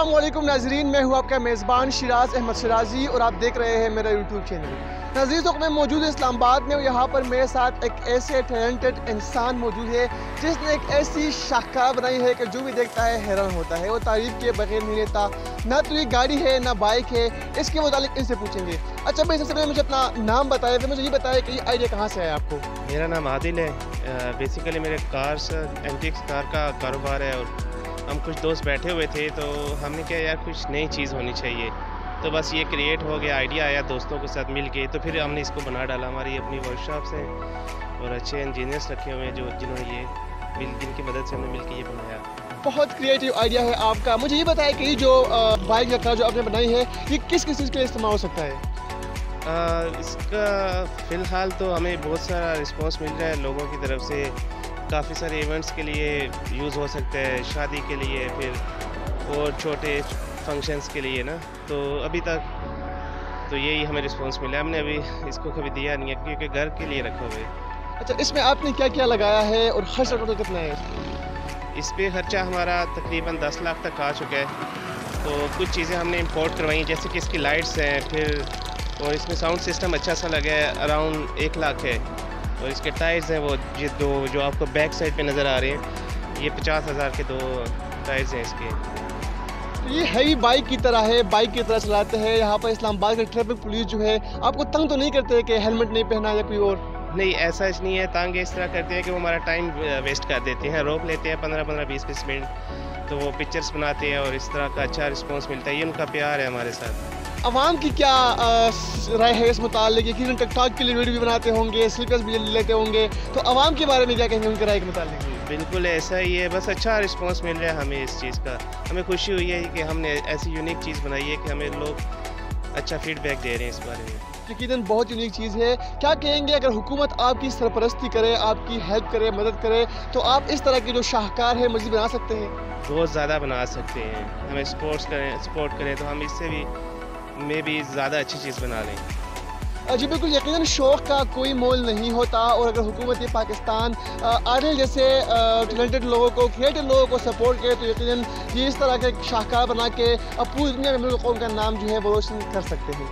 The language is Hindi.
अस्सलामुअलैकुम नाजरीन, मैं हूँ आपका मेज़बान शिराज अहमद शिराजी और आप देख रहे हैं मेरा यूट्यूब चैनल। नाज़रीन, तो मैं मौजूद इस्लामाबाद में, यहाँ पर मेरे साथ एक ऐसे टैलेंटेड इंसान मौजूद है जिसने एक ऐसी शाहकार बनाई है कि जो भी देखता है हैरान होता है। वो तारीफ के बगैर नहीं रहता, ना तो ये गाड़ी है ना बाइक है। इसके मुतालिक इनसे पूछेंगे। अच्छा भाई, सबसे पहले मुझे अपना नाम बताया, फिर मुझे ये बताया कि ये आइडिया कहाँ से आया आपको। मेरा नाम आदिल है। बेसिकली मेरे कार्स एंटीक्स कार का कारोबार है और हम कुछ दोस्त बैठे हुए थे तो हमने कहा यार कुछ नई चीज़ होनी चाहिए, तो बस ये क्रिएट हो गया, आइडिया आया दोस्तों के साथ मिल के, तो फिर हमने इसको बना डाला। हमारी अपनी वर्कशॉप्स हैं और अच्छे इंजीनियर्स रखे हुए हैं जिन्होंने ये जिनकी मदद से हमने मिल के ये बनाया। बहुत क्रिएटिव आइडिया है आपका। मुझे ये बताया कि जो बाइक या कार जो आपने बनाई है ये किस किस चीज़ के लिए इस्तेमाल हो सकता है। इसका फ़िलहाल तो हमें बहुत सारा रिस्पांस मिल रहा है लोगों की तरफ से। काफ़ी सारे इवेंट्स के लिए यूज़ हो सकता है, शादी के लिए, फिर और छोटे फंक्शंस के लिए ना। तो अभी तक तो यही हमें रिस्पांस मिला है। हमने अभी इसको कभी दिया नहीं है क्योंकि घर के लिए रखा हुआ है। अच्छा, इसमें आपने क्या क्या लगाया है और खर्चा टोटल कितना है? इस पे खर्चा हमारा तकरीबन 10 लाख तक आ चुका है। तो कुछ चीज़ें हमने इंपोर्ट करवाई, जैसे कि इसकी लाइट्स हैं, फिर और इसमें साउंड सिस्टम अच्छा सा लगा है, अराउंड 1 लाख है। और इसके टायर्स हैं वो ये दो जो आपको बैक साइड पे नज़र आ रहे हैं, ये 50,000 के 2 टायर्स हैं इसके। ये हैवी बाइक की तरह है, बाइक की तरह चलाते हैं। यहाँ पर इस्लामाबाद के ट्रैफिक पुलिस जो है आपको तंग तो नहीं करते कि हेलमेट नहीं पहना या कोई और? नहीं, ऐसा नहीं है। तंग इस तरह करते हैं कि वो हमारा टाइम वेस्ट कर देते हैं, रोक लेते हैं 15-15, 20-20 मिनट, तो वो पिक्चर्स बनाते हैं और इस तरह का अच्छा रिस्पॉन्स मिलता है। ये उनका प्यार है हमारे साथ। अवाम की क्या राय है इस मुतालिक? कि टिकटॉक के लिए वीडियो भी बनाते होंगे, स्लिपर्स भी लेते होंगे, तो अवाम के बारे में क्या कहेंगे उनकी राय के मुतालिक? बिल्कुल ऐसा ही है, बस अच्छा रिस्पांस मिल रहा है हमें इस चीज़ का। हमें खुशी हुई है कि हमने ऐसी यूनिक चीज़ बनाई है कि हमें लोग अच्छा फीडबैक दे रहे हैं इस बारे में। यकीनन बहुत यूनिक चीज़ है। क्या कहेंगे अगर हुकूमत आपकी सरपरस्ती करे, आपकी हेल्प करे, मदद करे, तो आप इस तरह की जो शाहकार है मस्जिद बना सकते हैं? बहुत ज़्यादा बना सकते हैं। हमें सपोर्ट करें तो हम इससे भी ज़्यादा अच्छी चीज़ बना लें। जी बिल्कुल, यकीनन शौक़ का कोई मोल नहीं होता। और अगर हुकूमत पाकिस्तान आदिल जैसे टैलेंटेड लोगों को, क्रिएटिव लोगों को सपोर्ट करे तो यकीनन ये इस तरह के शाहकार बना के पूरी दुनिया में मुल्क कौम का नाम जो है वो रोशन कर सकते हैं।